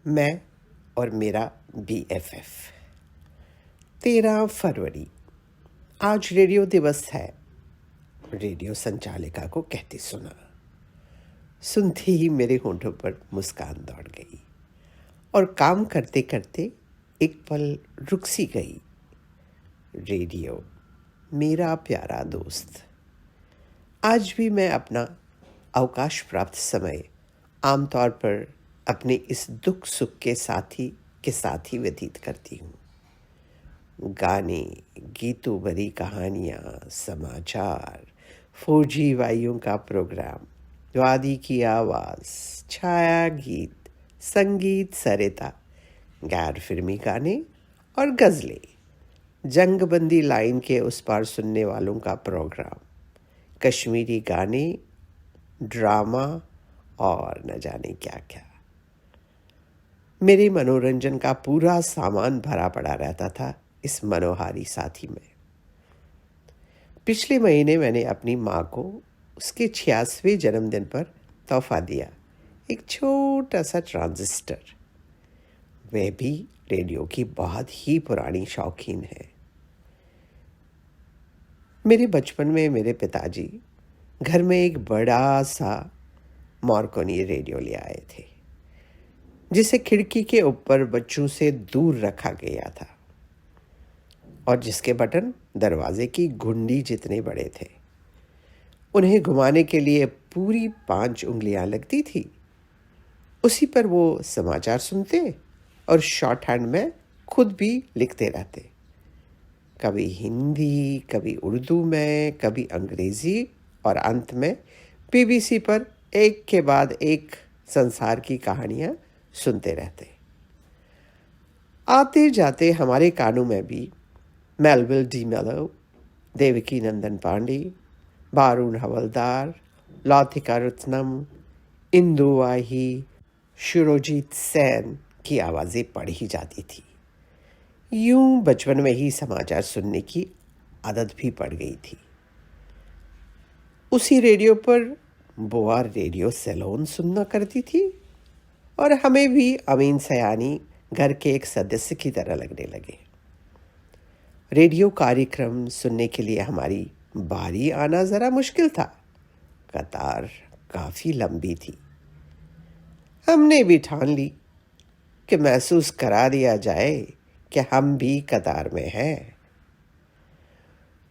मैं और मेरा BFF। 13 फरवरी आज रेडियो दिवस है। रेडियो संचालिका को कहती सुना, सुनते ही मेरे होंठों पर मुस्कान दौड़ गई और काम करते करते एक पल रुक सी गई। रेडियो मेरा प्यारा दोस्त। आज भी मैं अपना अवकाश प्राप्त समय आमतौर पर अपने इस दुख सुख के साथ ही व्यतीत करती हूँ। गाने, गीतों भरी कहानियाँ, समाचार, 4G वायुओं का प्रोग्राम, वादी की आवाज़, छाया गीत, संगीत सरिता, गैर फिल्मी गाने और गज़लें, जंगबंदी लाइन के उस पार सुनने वालों का प्रोग्राम, कश्मीरी गाने, ड्रामा और न जाने क्या क्या। मेरे मनोरंजन का पूरा सामान भरा पड़ा रहता था इस मनोहारी साथी में। पिछले महीने मैंने अपनी माँ को उसके 86वें जन्मदिन पर तोहफा दिया, एक छोटा सा ट्रांजिस्टर। वह भी रेडियो की बहुत ही पुरानी शौकीन है। मेरे बचपन में मेरे पिताजी घर में एक बड़ा सा मार्कोनी रेडियो ले आए थे, जिसे खिड़की के ऊपर बच्चों से दूर रखा गया था और जिसके बटन दरवाजे की घुंडी जितने बड़े थे। उन्हें घुमाने के लिए पूरी 5 उंगलियां लगती थी। उसी पर वो समाचार सुनते और शॉर्ट हैंड में खुद भी लिखते रहते, कभी हिंदी, कभी उर्दू में, कभी अंग्रेजी और अंत में BBC पर एक के बाद एक संसार की कहानियां सुनते रहते। आते जाते हमारे कानों में भी मेलविल डी मेलो, देवकी नंदन पांडे, बारून हवलदार, लौथिका रत्नम, इंदु वाही, शिरोजीत सेन की आवाज़ें पढ़ी ही जाती थी। यूं बचपन में ही समाचार सुनने की आदत भी पड़ गई थी। उसी रेडियो पर बुआ रेडियो सेलोन सुनना करती थी और हमें भी अमीन सयानी घर के एक सदस्य की तरह लगने लगे। रेडियो कार्यक्रम सुनने के लिए हमारी बारी आना ज़रा मुश्किल था। कतार काफ़ी लंबी थी। हमने भी ठान ली कि महसूस करा दिया जाए कि हम भी कतार में हैं।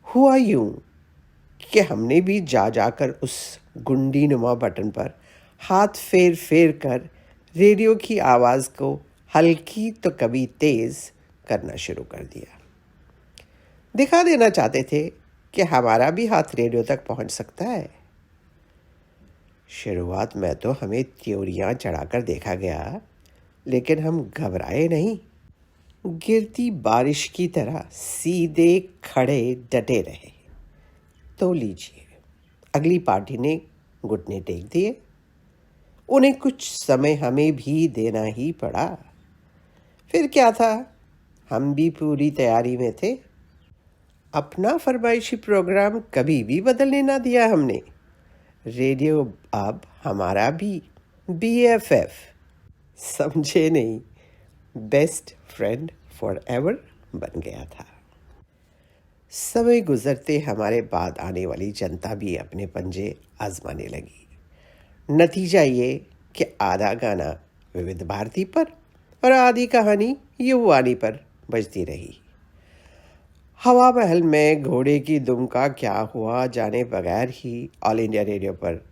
हुआ यूं कि हमने भी जाकर उस गुंडी नुमा बटन पर हाथ फेर फेर कर रेडियो की आवाज़ को हल्की तो कभी तेज़ करना शुरू कर दिया। दिखा देना चाहते थे कि हमारा भी हाथ रेडियो तक पहुंच सकता है। शुरुआत में तो हमें त्योरियां चढ़ाकर देखा गया, लेकिन हम घबराए नहीं। गिरती बारिश की तरह सीधे खड़े डटे रहे। तो लीजिए, अगली पार्टी ने घुटने टेक दिए। उन्हें कुछ समय हमें भी देना ही पड़ा। फिर क्या था, हम भी पूरी तैयारी में थे। अपना फरमाइशी प्रोग्राम कभी भी बदलने ना दिया हमने। रेडियो अब हमारा भी BFF, समझे नहीं, बेस्ट फ्रेंड फॉर एवर बन गया था। समय गुजरते हमारे बाद आने वाली जनता भी अपने पंजे आजमाने लगी। नतीजा ये कि आधा गाना विविध भारती पर और आधी कहानी युवानी पर बजती रही। हवा महल में घोड़े की दुम का क्या हुआ जाने बगैर ही ऑल इंडिया रेडियो पर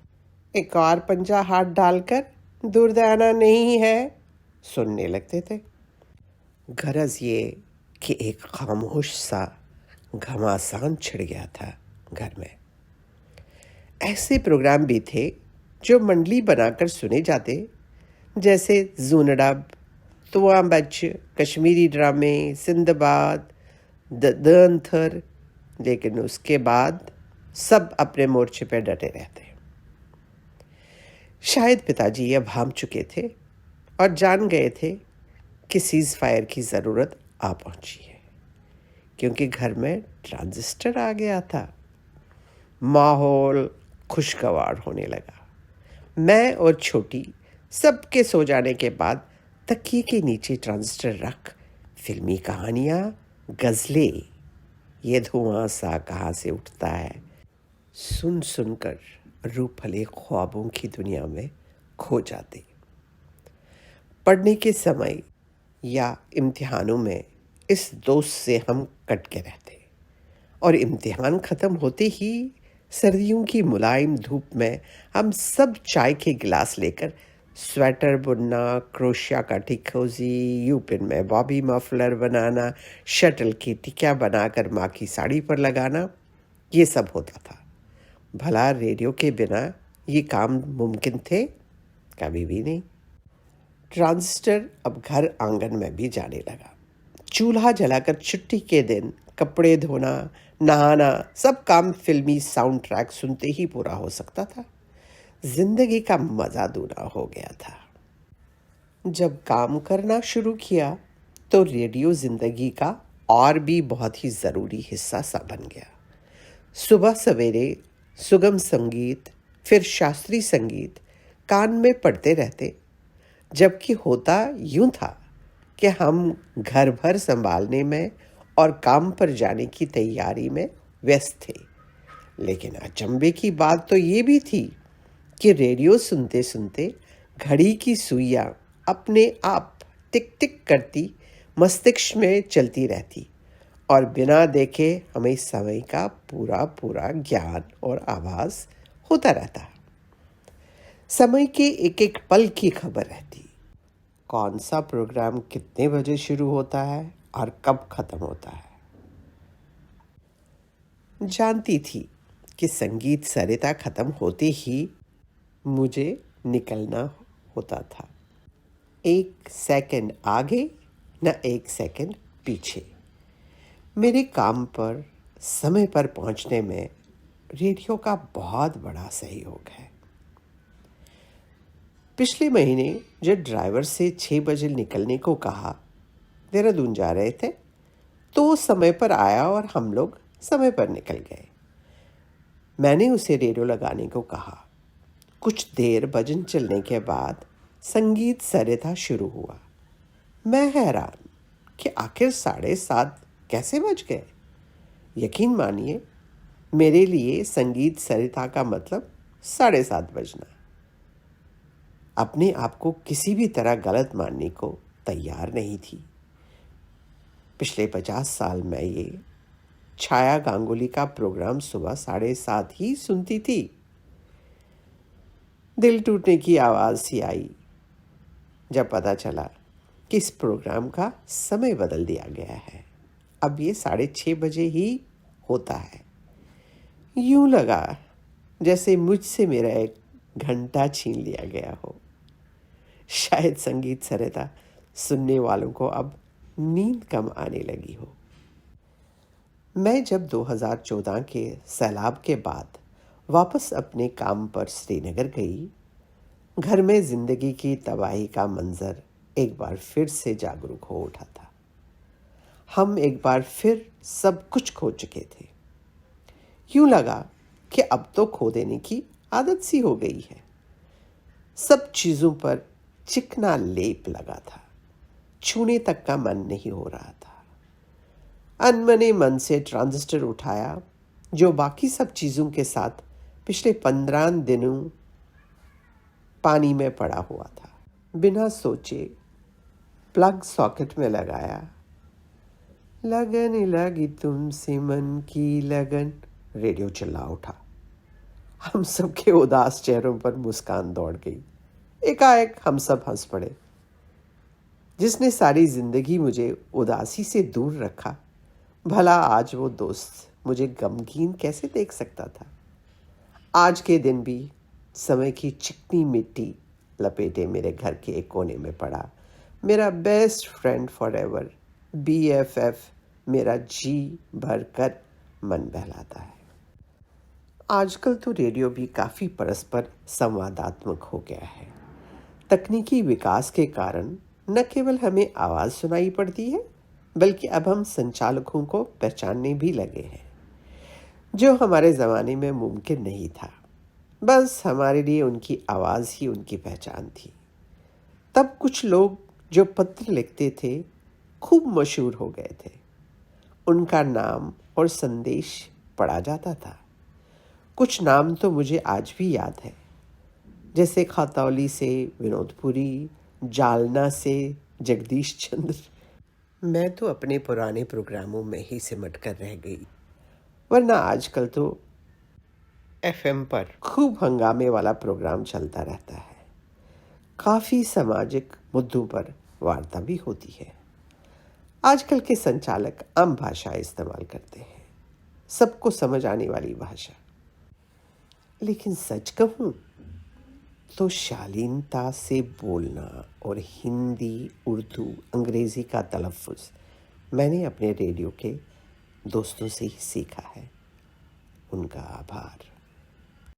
एक और पंजा हाथ डालकर दुर्दाना नहीं है सुनने लगते थे। गरज ये कि एक खामोश सा घमासान छिड़ गया था घर में। ऐसे प्रोग्राम भी थे जो मंडली बनाकर सुने जाते, जैसे जूनडब, तुआ बच, कश्मीरी ड्रामे, सिंदबाद, द अंथर। लेकिन उसके बाद सब अपने मोर्चे पर डटे रहते। शायद पिताजी अब भाम चुके थे और जान गए थे कि सीज फायर की ज़रूरत आ पहुंची है, क्योंकि घर में ट्रांजिस्टर आ गया था। माहौल खुशगवार होने लगा। मैं और छोटी सबके सो जाने के बाद तकिए के नीचे ट्रांजिस्टर रख फिल्मी कहानियां, गजलें, ये धुआं सा कहाँ से उठता है, सुन सुनकर रूह फले ख्वाबों की दुनिया में खो जाते। पढ़ने के समय या इम्तिहानों में इस दोस्त से हम कट के रहते और इम्तिहान ख़त्म होते ही सर्दियों की मुलायम धूप में हम सब चाय के गिलास लेकर स्वेटर बुनना, क्रोशिया का टिकोजी, यूपिन में बॉबी मफलर बनाना, शटल की टिकिया बनाकर माँ की साड़ी पर लगाना, ये सब होता था। भला रेडियो के बिना ये काम मुमकिन थे? कभी भी नहीं। ट्रांजिस्टर अब घर आंगन में भी जाने लगा। चूल्हा जलाकर छुट्टी के दिन कपड़े धोना, नहाना, सब काम फिल्मी साउंड ट्रैक सुनते ही पूरा हो सकता था। जिंदगी का मजा दूना हो गया था। जब काम करना शुरू किया तो रेडियो जिंदगी का और भी बहुत ही ज़रूरी हिस्सा सा बन गया। सुबह सवेरे सुगम संगीत, फिर शास्त्रीय संगीत कान में पड़ते रहते, जबकि होता यूं था कि हम घर भर संभालने में और काम पर जाने की तैयारी में व्यस्त थे। लेकिन अचंभे की बात तो ये भी थी कि रेडियो सुनते सुनते घड़ी की सुइयां अपने आप टिक टिक करती मस्तिष्क में चलती रहती और बिना देखे हमें समय का पूरा पूरा ज्ञान और आभास होता रहता। समय के एक एक पल की खबर रहती, कौन सा प्रोग्राम कितने बजे शुरू होता है और कब खत्म होता है। जानती थी कि संगीत सरिता खत्म होते ही मुझे निकलना होता था। 1 सेकंड आगे न 1 सेकंड पीछे। मेरे काम पर समय पर पहुंचने में रेडियो का बहुत बड़ा सहयोग है। पिछले महीने जब ड्राइवर से 6 बजे निकलने को कहा, देहरादून जा रहे थे, तो वो समय पर आया और हम लोग समय पर निकल गए। मैंने उसे रेडियो लगाने को कहा। कुछ देर भजन चलने के बाद संगीत सरिता शुरू हुआ। मैं हैरान कि आखिर 7:30 कैसे बज गए। यकीन मानिए, मेरे लिए संगीत सरिता का मतलब 7:30 बजना। अपने आप को किसी भी तरह गलत मानने को तैयार नहीं थी। पिछले 50 साल में ये छाया गांगुली का प्रोग्राम सुबह 7:30 ही सुनती थी। दिल टूटने की आवाज़ सी आई जब पता चला कि इस प्रोग्राम का समय बदल दिया गया है। अब ये 6:30 बजे ही होता है। यूं लगा जैसे मुझसे मेरा एक घंटा छीन लिया गया हो। शायद संगीत सरिता सुनने वालों को अब नींद कम आने लगी हो। मैं जब 2014 के सैलाब के बाद वापस अपने काम पर श्रीनगर गई, घर में जिंदगी की तबाही का मंजर एक बार फिर से जागरूक हो उठा था। हम एक बार फिर सब कुछ खो चुके थे। यूं लगा कि अब तो खो देने की आदत सी हो गई है। सब चीज़ों पर चिकना लेप लगा था, छूने तक का मन नहीं हो रहा था। अनमने मन से ट्रांजिस्टर उठाया जो बाकी सब चीज़ों के साथ पिछले 15 दिनों पानी में पड़ा हुआ था। बिना सोचे प्लग सॉकेट में लगाया। लगन लगी तुमसे मन की लगन, रेडियो चिल्ला उठा। हम सब के उदास चेहरों पर मुस्कान दौड़ गई। एकाएक हम सब हंस पड़े। जिसने सारी जिंदगी मुझे उदासी से दूर रखा, भला आज वो दोस्त मुझे गमगीन कैसे देख सकता था। आज के दिन भी समय की चिकनी मिट्टी लपेटे मेरे घर के एक कोने में पड़ा। मेरा बेस्ट फ्रेंड फॉरएवर, BFF, मेरा जी भर कर मन बहलाता है। आजकल तो रेडियो भी काफ़ी परस्पर संवादात्मक हो गया है। तकनीकी विकास के कारण न केवल हमें आवाज़ सुनाई पड़ती है, बल्कि अब हम संचालकों को पहचानने भी लगे हैं, जो हमारे ज़माने में मुमकिन नहीं था। बस हमारे लिए उनकी आवाज़ ही उनकी पहचान थी। तब कुछ लोग जो पत्र लिखते थे खूब मशहूर हो गए थे। उनका नाम और संदेश पढ़ा जाता था। कुछ नाम तो मुझे आज भी याद है, जैसे खतौली से विनोदपुरी, जालना से जगदीश चंद्र। मैं तो अपने पुराने प्रोग्रामों में ही सिमट कर रह गई, वरना आजकल तो एफएम पर खूब हंगामे वाला प्रोग्राम चलता रहता है। काफ़ी सामाजिक मुद्दों पर वार्ता भी होती है। आजकल के संचालक आम भाषा इस्तेमाल करते हैं, सबको समझ आने वाली भाषा। लेकिन सच कहूँ तो शालीनता से बोलना और हिंदी, उर्दू, अंग्रेज़ी का तलफ़ुज़ मैंने अपने रेडियो के दोस्तों से ही सीखा है। उनका आभार।